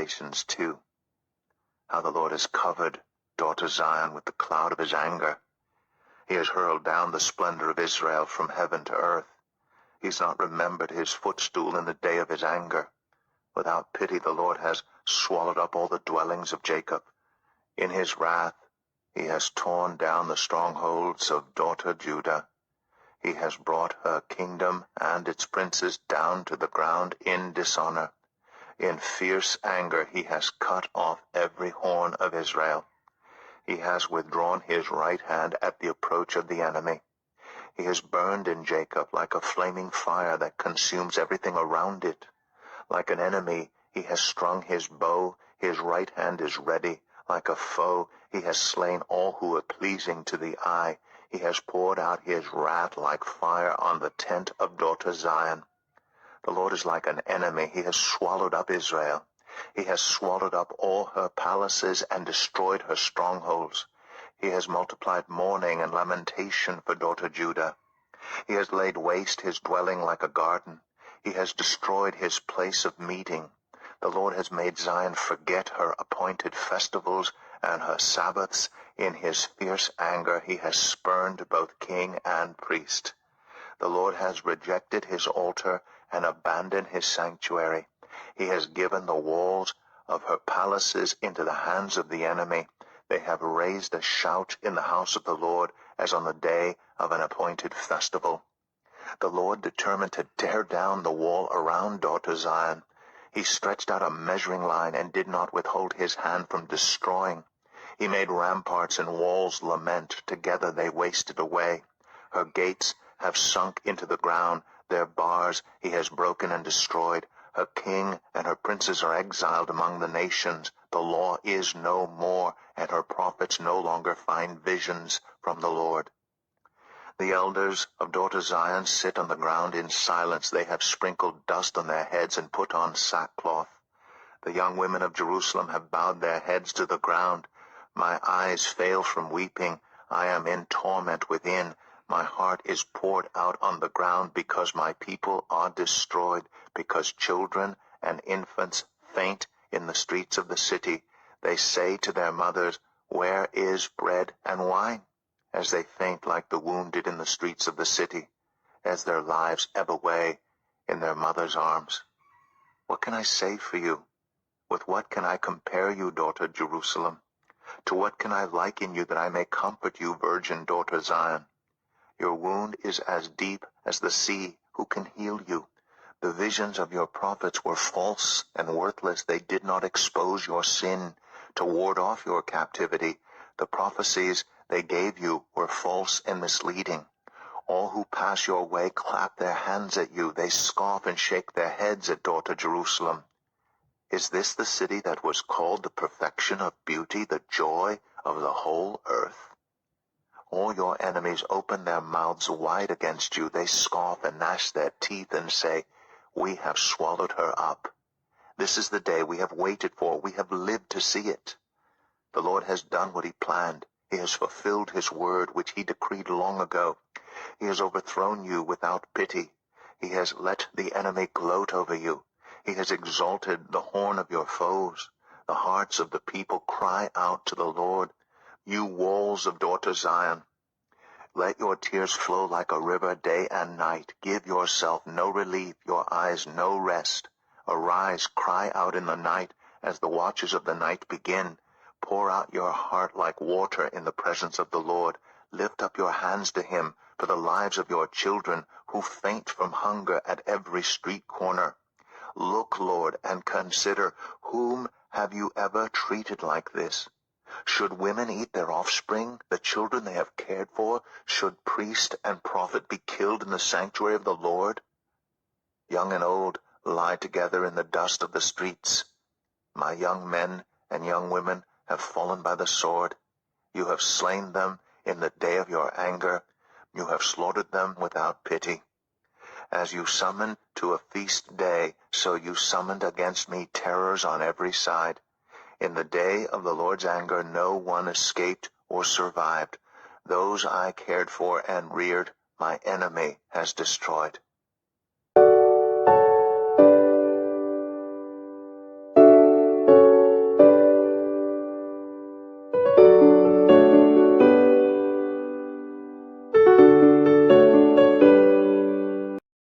Lamentations 2. How the Lord has covered daughter Zion with the cloud of his anger. He has hurled down the splendor of Israel from heaven to earth. He's not remembered his footstool in the day of his anger. Without pity the Lord has swallowed up all the dwellings of Jacob. In his wrath he has torn down the strongholds of daughter Judah. He has brought her kingdom and its princes down to the ground in dishonor. In fierce anger he has cut off every horn of Israel. He has withdrawn his right hand at the approach of the enemy. He has burned in Jacob like a flaming fire that consumes everything around it. Like an enemy he has strung his bow, his right hand is ready. Like a foe he has slain all who are pleasing to the eye. He has poured out his wrath like fire on the tent of daughter Zion. The Lord is like an enemy. He has swallowed up Israel. He has swallowed up all her palaces and destroyed her strongholds. He has multiplied mourning and lamentation for daughter Judah. He has laid waste his dwelling like a garden. He has destroyed his place of meeting. The Lord has made Zion forget her appointed festivals and her Sabbaths. In his fierce anger he has spurned both king and priest. The Lord has rejected his altar and abandoned his sanctuary. He has given the walls of her palaces into the hands of the enemy. They have raised a shout in the house of the Lord as on the day of an appointed festival. The Lord determined to tear down the wall around daughter Zion. He stretched out a measuring line and did not withhold his hand from destroying. He made ramparts and walls lament. Together they wasted away. Her gates have sunk into the ground. Their bars he has broken and destroyed. Her king and her princes are exiled among the nations. The law is no more, and her prophets no longer find visions from the Lord. The elders of daughter Zion sit on the ground in silence. They have sprinkled dust on their heads and put on sackcloth. The young women of Jerusalem have bowed their heads to the ground. My eyes fail from weeping. I am in torment within. My heart is poured out on the ground because my people are destroyed, because children and infants faint in the streets of the city. They say to their mothers, "Where is bread and wine?" as they faint like the wounded in the streets of the city, as their lives ebb away in their mother's arms. What can I say for you? With what can I compare you, daughter Jerusalem? To what can I liken you that I may comfort you, virgin daughter Zion? Your wound is as deep as the sea. Who can heal you? The visions of your prophets were false and worthless. They did not expose your sin to ward off your captivity. The prophecies they gave you were false and misleading. All who pass your way clap their hands at you. They scoff and shake their heads at daughter Jerusalem. Is this the city that was called the perfection of beauty, the joy of the whole earth? All your enemies open their mouths wide against you. They scoff and gnash their teeth and say, "We have swallowed her up." This is the day we have waited for. We have lived to see it. The Lord has done what he planned. He has fulfilled his word, which he decreed long ago. He has overthrown you without pity. He has let the enemy gloat over you. He has exalted the horn of your foes. The hearts of the people cry out to the Lord. You walls of daughter Zion, let your tears flow like a river day and night. Give yourself no relief, your eyes no rest. Arise, cry out in the night as the watches of the night begin. Pour out your heart like water in the presence of the Lord. Lift up your hands to him for the lives of your children who faint from hunger at every street corner. Look, Lord, and consider, whom have you ever treated like this? Should women eat their offspring, the children they have cared for? Should priest and prophet be killed in the sanctuary of the Lord? Young and old lie together in the dust of the streets. My young men and young women have fallen by the sword. You have slain them in the day of your anger. You have slaughtered them without pity. As you summoned to a feast day, so you summoned against me terrors on every side. In the day of the Lord's anger no one escaped or survived. Those I cared for and reared, my enemy has destroyed.